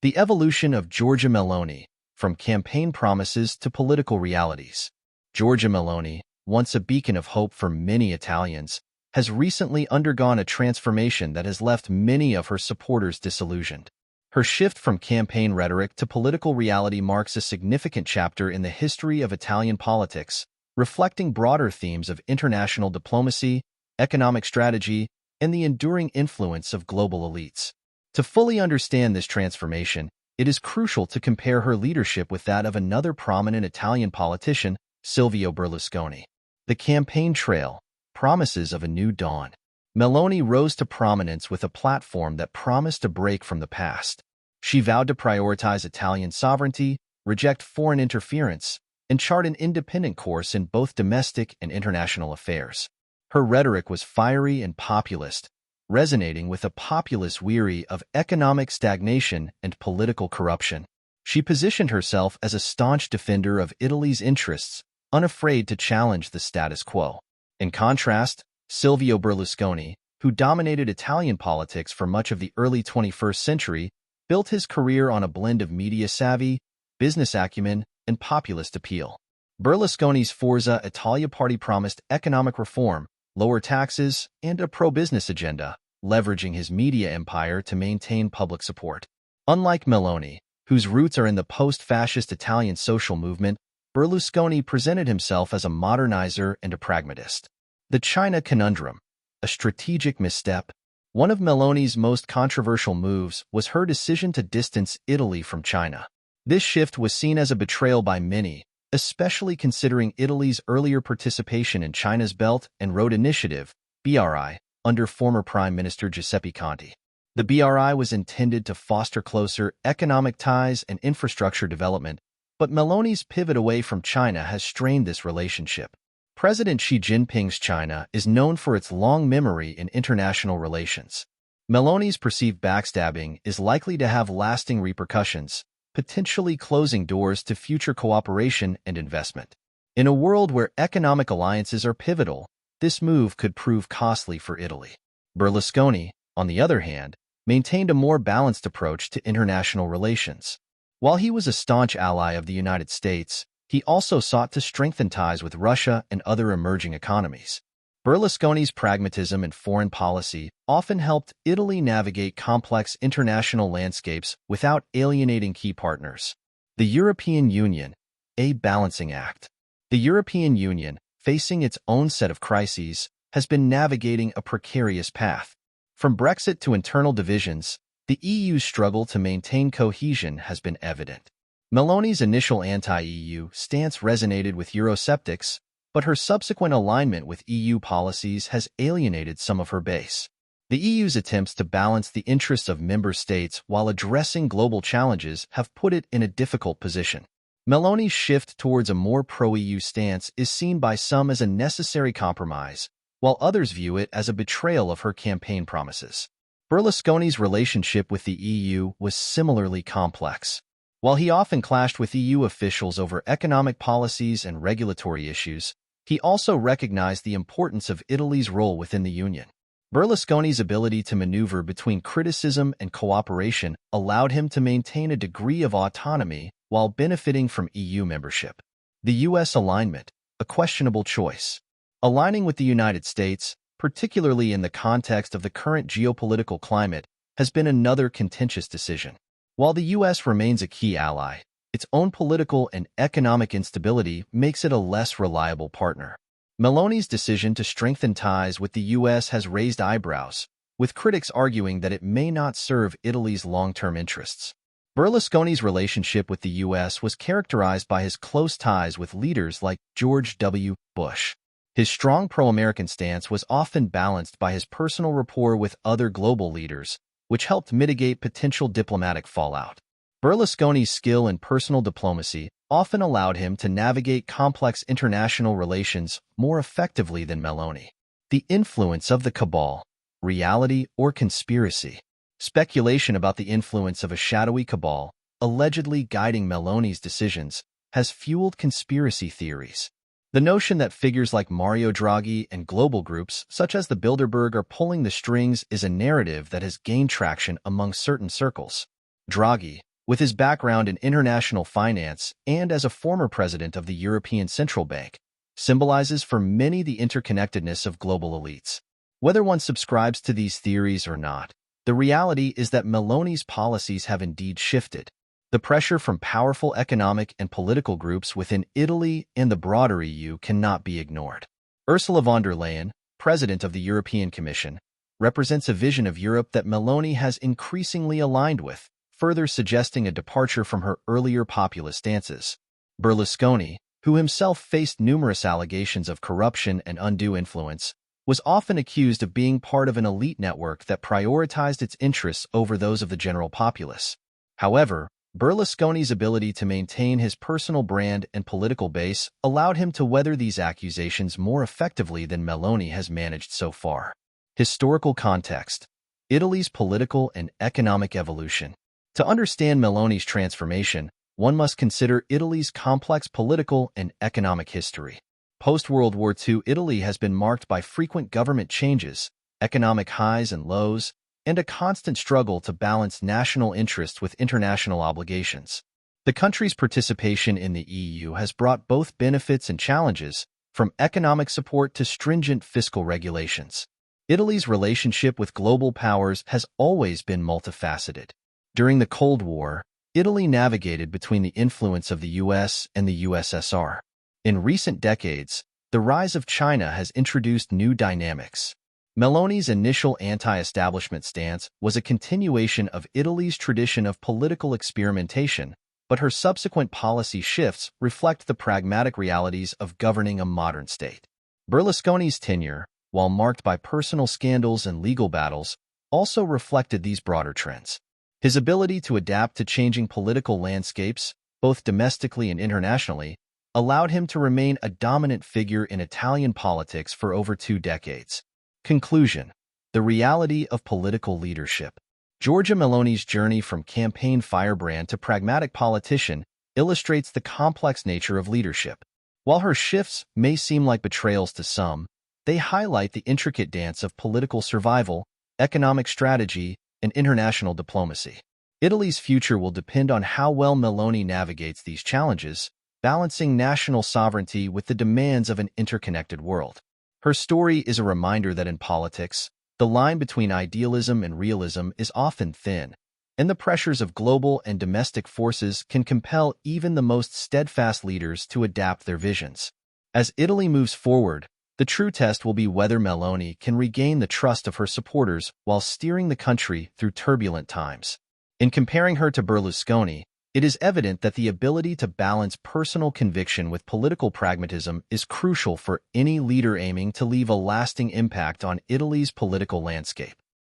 The evolution of Giorgia Meloni, from campaign promises to political realities. Giorgia Meloni, once a beacon of hope for many Italians, has recently undergone a transformation that has left many of her supporters disillusioned. Her shift from campaign rhetoric to political reality marks a significant chapter in the history of Italian politics, reflecting broader themes of international diplomacy, economic strategy, and the enduring influence of global elites. To fully understand this transformation, it is crucial to compare her leadership with that of another prominent Italian politician, Silvio Berlusconi. The campaign trail, promises of a new dawn. Meloni rose to prominence with a platform that promised a break from the past. She vowed to prioritize Italian sovereignty, reject foreign interference, and chart an independent course in both domestic and international affairs. Her rhetoric was fiery and populist, resonating with a populace weary of economic stagnation and political corruption. She positioned herself as a staunch defender of Italy's interests, unafraid to challenge the status quo. In contrast, Silvio Berlusconi, who dominated Italian politics for much of the early 21st century, built his career on a blend of media savvy, business acumen, and populist appeal. Berlusconi's Forza Italia party promised economic reform, lower taxes, and a pro-business agenda, leveraging his media empire to maintain public support. Unlike Meloni, whose roots are in the post-fascist Italian social movement, Berlusconi presented himself as a modernizer and a pragmatist. The China conundrum, a strategic misstep. One of Meloni's most controversial moves was her decision to distance Italy from China. This shift was seen as a betrayal by many, especially considering Italy's earlier participation in China's Belt and Road Initiative, BRI, under former Prime Minister Giuseppe Conte. The BRI was intended to foster closer economic ties and infrastructure development, but Meloni's pivot away from China has strained this relationship. President Xi Jinping's China is known for its long memory in international relations. Meloni's perceived backstabbing is likely to have lasting repercussions, potentially closing doors to future cooperation and investment. In a world where economic alliances are pivotal, this move could prove costly for Italy. Berlusconi, on the other hand, maintained a more balanced approach to international relations. While he was a staunch ally of the United States, he also sought to strengthen ties with Russia and other emerging economies. Berlusconi's pragmatism and foreign policy often helped Italy navigate complex international landscapes without alienating key partners. The European Union, a balancing act. The European Union, facing its own set of crises, has been navigating a precarious path. From Brexit to internal divisions, the EU's struggle to maintain cohesion has been evident. Meloni's initial anti-EU stance resonated with Eurosceptics, but her subsequent alignment with EU policies has alienated some of her base. The EU's attempts to balance the interests of member states while addressing global challenges have put it in a difficult position. Meloni's shift towards a more pro-EU stance is seen by some as a necessary compromise, while others view it as a betrayal of her campaign promises. Berlusconi's relationship with the EU was similarly complex. While he often clashed with EU officials over economic policies and regulatory issues, he also recognized the importance of Italy's role within the Union. Berlusconi's ability to maneuver between criticism and cooperation allowed him to maintain a degree of autonomy while benefiting from EU membership. The U.S. alignment, a questionable choice. Aligning with the United States, particularly in the context of the current geopolitical climate, has been another contentious decision. While the U.S. remains a key ally, its own political and economic instability makes it a less reliable partner. Meloni's decision to strengthen ties with the U.S. has raised eyebrows, with critics arguing that it may not serve Italy's long-term interests. Berlusconi's relationship with the U.S. was characterized by his close ties with leaders like George W. Bush. His strong pro-American stance was often balanced by his personal rapport with other global leaders, which helped mitigate potential diplomatic fallout. Berlusconi's skill in personal diplomacy often allowed him to navigate complex international relations more effectively than Meloni. The influence of the cabal, reality or conspiracy. Speculation about the influence of a shadowy cabal, allegedly guiding Meloni's decisions, has fueled conspiracy theories. The notion that figures like Mario Draghi and global groups such as the Bilderberg are pulling the strings is a narrative that has gained traction among certain circles. Draghi, With his background in international finance and as a former president of the European Central Bank, symbolizes for many the interconnectedness of global elites. Whether one subscribes to these theories or not, the reality is that Meloni's policies have indeed shifted. The pressure from powerful economic and political groups within Italy and the broader EU cannot be ignored. Ursula von der Leyen, president of the European Commission, represents a vision of Europe that Meloni has increasingly aligned with, further suggesting a departure from her earlier populist stances. Berlusconi, who himself faced numerous allegations of corruption and undue influence, was often accused of being part of an elite network that prioritized its interests over those of the general populace. However, Berlusconi's ability to maintain his personal brand and political base allowed him to weather these accusations more effectively than Meloni has managed so far. Historical context: Italy's political and economic evolution. To understand Meloni's transformation, one must consider Italy's complex political and economic history. Post-World War II, Italy has been marked by frequent government changes, economic highs and lows, and a constant struggle to balance national interests with international obligations. The country's participation in the EU has brought both benefits and challenges, from economic support to stringent fiscal regulations. Italy's relationship with global powers has always been multifaceted. During the Cold War, Italy navigated between the influence of the US and the USSR. In recent decades, the rise of China has introduced new dynamics. Meloni's initial anti-establishment stance was a continuation of Italy's tradition of political experimentation, but her subsequent policy shifts reflect the pragmatic realities of governing a modern state. Berlusconi's tenure, while marked by personal scandals and legal battles, also reflected these broader trends. His ability to adapt to changing political landscapes, both domestically and internationally, allowed him to remain a dominant figure in Italian politics for over 2 decades. Conclusion: the reality of political leadership. Giorgia Meloni's journey from campaign firebrand to pragmatic politician illustrates the complex nature of leadership. While her shifts may seem like betrayals to some, they highlight the intricate dance of political survival, economic strategy, and international diplomacy. Italy's future will depend on how well Meloni navigates these challenges, balancing national sovereignty with the demands of an interconnected world. Her story is a reminder that in politics, the line between idealism and realism is often thin, and the pressures of global and domestic forces can compel even the most steadfast leaders to adapt their visions. As Italy moves forward, the true test will be whether Meloni can regain the trust of her supporters while steering the country through turbulent times. In comparing her to Berlusconi, it is evident that the ability to balance personal conviction with political pragmatism is crucial for any leader aiming to leave a lasting impact on Italy's political landscape.